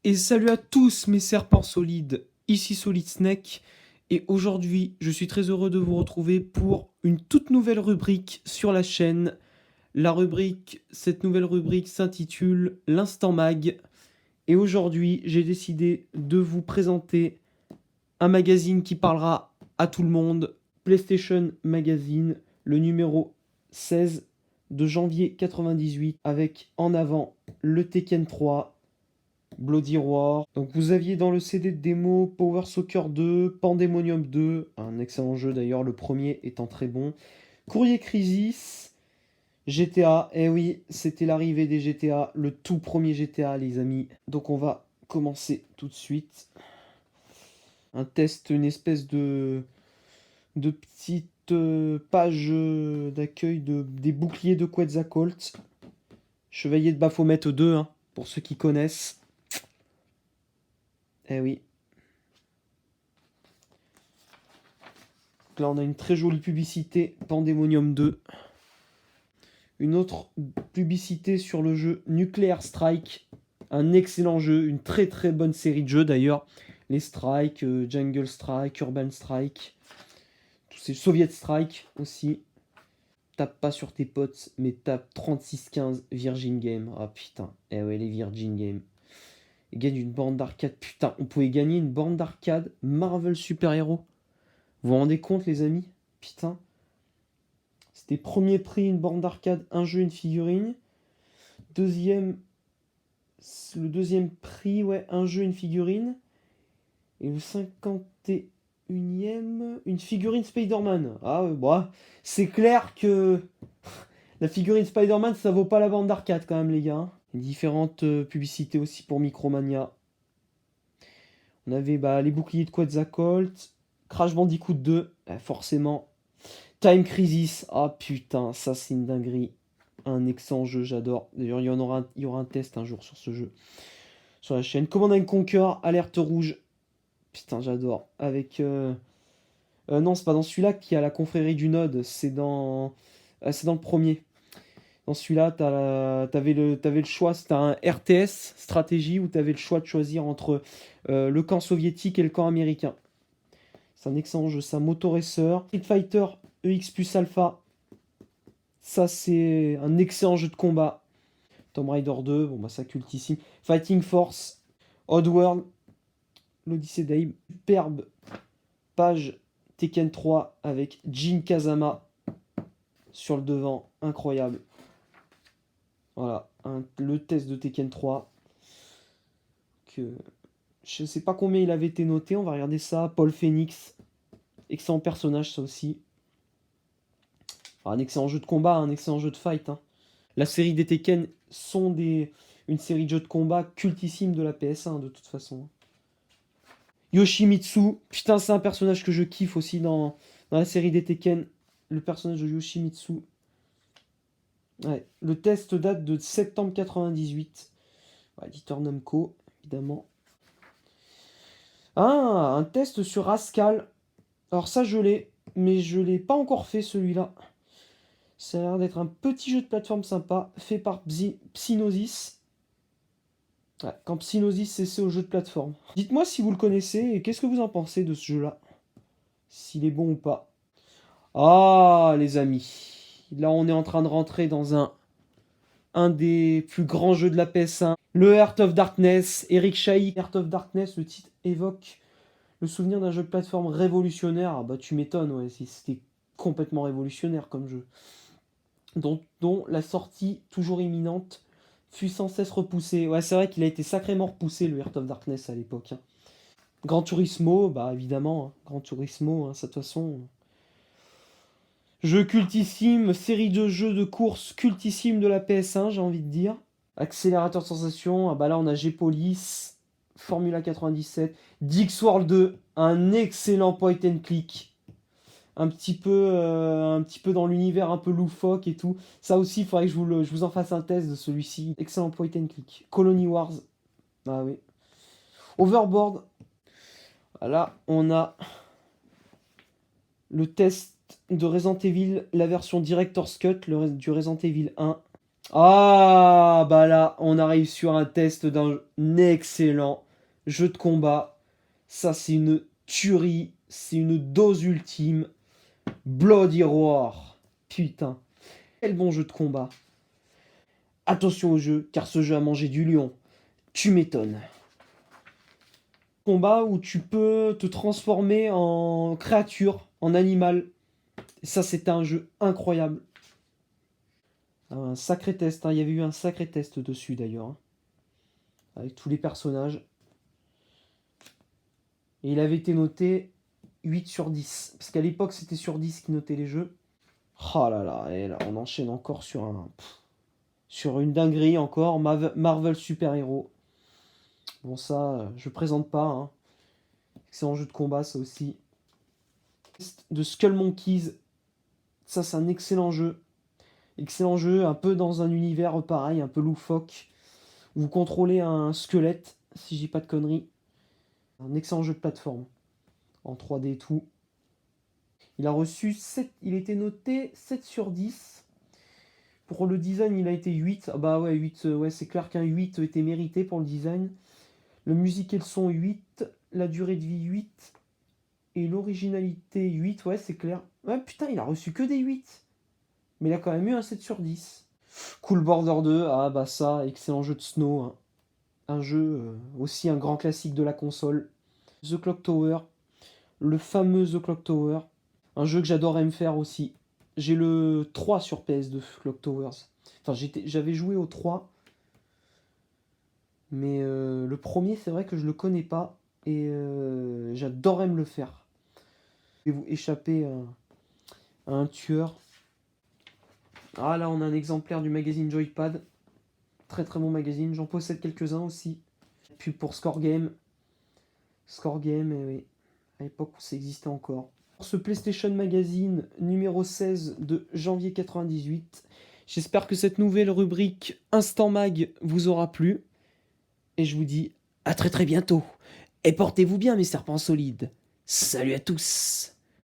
Et salut à tous mes serpents solides, ici Solid Snake, et aujourd'hui je suis très heureux de vous retrouver pour une toute nouvelle rubrique sur la chaîne. Cette nouvelle rubrique s'intitule l'Instant Mag, et aujourd'hui j'ai décidé de vous présenter un magazine qui parlera à tout le monde, PlayStation Magazine, le numéro 16 de janvier 98, avec en avant le Tekken 3, Bloody Roar. Donc vous aviez dans le CD de démo Power Soccer 2, Pandemonium 2, un excellent jeu d'ailleurs, le premier étant très bon. Courrier Crisis, GTA, eh oui, c'était l'arrivée des GTA, le tout premier GTA les amis. Donc on va commencer tout de suite. Un test, une espèce de petite page d'accueil des boucliers de Quetzalcoatl. Chevalier de Baphomet 2, hein, pour ceux qui connaissent. Eh oui. Là, on a une très jolie publicité Pandemonium 2. Une autre publicité sur le jeu Nuclear Strike. Un excellent jeu, une très très bonne série de jeux d'ailleurs. Les Strike, Jungle Strike, Urban Strike, tous ces Soviet Strike aussi. Tape pas sur tes potes, mais tape 3615 Virgin Game. Ah putain, eh ouais, les Virgin Game. Et gagne une borne d'arcade. Putain, on pouvait gagner une borne d'arcade Marvel Super Hero. Vous vous rendez compte, les amis? Putain. C'était premier prix, une borne d'arcade, un jeu, une figurine. Deuxième, le deuxième prix, ouais, un jeu, une figurine. Et le 51e, une figurine Spider-Man. Ah ouais, bah, c'est clair que la figurine Spider-Man, ça vaut pas la borne d'arcade quand même, les gars, hein. Différentes publicités aussi pour Micromania. On avait bah, les boucliers de Quetzalcoatl, Crash Bandicoot 2, forcément. Time Crisis, ah putain, ça c'est une dinguerie. Un excellent jeu, j'adore. D'ailleurs, il y aura un test un jour sur ce jeu. Sur la chaîne. Command & Conquer, Alerte Rouge. Putain, j'adore. Avec... non, c'est pas dans celui-là qu'il y a la confrérie du Node. C'est dans le premier. Dans celui-là, t'avais le choix. C'était un RTS, stratégie, où t'avais le choix de choisir entre le camp soviétique et le camp américain. C'est un excellent jeu. C'est un motoracer. Street Fighter EX plus Alpha. Ça, c'est un excellent jeu de combat. Tomb Raider 2, bon bah ça cultissime. Fighting Force, Oddworld, l'Odyssée d'Abe. Superbe page Tekken 3 avec Jin Kazama sur le devant, incroyable. Voilà, le test de Tekken 3. Que je sais pas combien il avait été noté, on va regarder ça. Paul Phoenix, excellent personnage ça aussi. Alors, un excellent jeu de combat, un excellent jeu de fight, hein. La série des Tekken sont une série de jeux de combat cultissime de la PS1 de toute façon. Yoshimitsu, putain c'est un personnage que je kiffe aussi dans la série des Tekken. Le personnage de Yoshimitsu. Ouais. Le test date de septembre 98. Ouais, éditeur Namco, évidemment. Ah, un test sur Rascal. Alors ça je l'ai, mais je l'ai pas encore fait celui-là. Ça a l'air d'être un petit jeu de plateforme sympa, fait par Psygnosis. Ouais, quand Psygnosis c'est au jeu de plateforme. Dites-moi si vous le connaissez et qu'est-ce que vous en pensez de ce jeu-là. S'il est bon ou pas. Ah, les amis. Là, on est en train de rentrer dans un des plus grands jeux de la PS1. Le Heart of Darkness. Eric Chahi, Heart of Darkness, le titre évoque le souvenir d'un jeu de plateforme révolutionnaire. Ah bah, tu m'étonnes, ouais, c'était complètement révolutionnaire comme jeu. Dont la sortie, toujours imminente, fut sans cesse repoussée. Ouais, c'est vrai qu'il a été sacrément repoussé, le Heart of Darkness, à l'époque, hein. Gran Turismo, bah évidemment, hein. Gran Turismo, hein, ça de toute façon. Jeu cultissime, série de jeux de course cultissime de la PS1, j'ai envie de dire. Accélérateur de sensation, ah bah là on a G-Police, Formula 97, Dix World 2, un excellent point and click. Un petit peu dans l'univers un peu loufoque et tout. Ça aussi, il faudrait que je vous en fasse un test de celui-ci. Excellent point and click. Colony Wars, ah oui. Overboard, là on a le test de Resident Evil, la version Director's Cut, du Resident Evil 1. Ah, bah là, on arrive sur un test d'un excellent jeu de combat. Ça, c'est une tuerie, c'est une dose ultime. Bloody Roar. Putain, quel bon jeu de combat. Attention au jeu, car ce jeu a mangé du lion. Tu m'étonnes. Combat où tu peux te transformer en créature, en animal. Ça, c'était un jeu incroyable. Un sacré test, hein. Il y avait eu un sacré test dessus d'ailleurs, hein, avec tous les personnages. Et il avait été noté 8 sur 10. Parce qu'à l'époque, c'était sur 10 qui notait les jeux. Oh là là, et là, on enchaîne encore sur une dinguerie encore. Marvel Super Hero. Bon, ça, je présente pas, hein. Excellent jeu de combat, ça aussi. De Skull Monkeys. Ça, c'est un excellent jeu. Excellent jeu, un peu dans un univers pareil, un peu loufoque. Où vous contrôlez un squelette, si je dis pas de conneries. Un excellent jeu de plateforme. En 3D et tout. Il a reçu 7, il était noté 7 sur 10. Pour le design, il a été 8. Ah bah ouais, 8, ouais, c'est clair qu'un 8 était mérité pour le design. Le musique et le son 8. La durée de vie 8. Et l'originalité 8, ouais, c'est clair. Ouais, putain, il a reçu que des 8. Mais il a quand même eu un 7 sur 10. Cool Border 2, ah bah ça, excellent jeu de snow, hein. Un jeu, aussi un grand classique de la console. The Clock Tower, le fameux The Clock Tower. Un jeu que j'adorais me faire aussi. J'ai le 3 sur PS2, Clock Towers. Enfin, j'avais joué au 3, mais le premier, c'est vrai que je le connais pas. Et j'adorais me le faire. Et vous échapper à un tueur. Ah là, on a un exemplaire du magazine Joypad. Très très bon magazine. J'en possède quelques-uns aussi. Puis pour Score Game. Score Game, oui. À l'époque où ça existait encore. Pour ce PlayStation Magazine numéro 16 de janvier 98. J'espère que cette nouvelle rubrique Instant Mag vous aura plu. Et je vous dis à très très bientôt. Et portez-vous bien mes serpents solides. Salut à tous.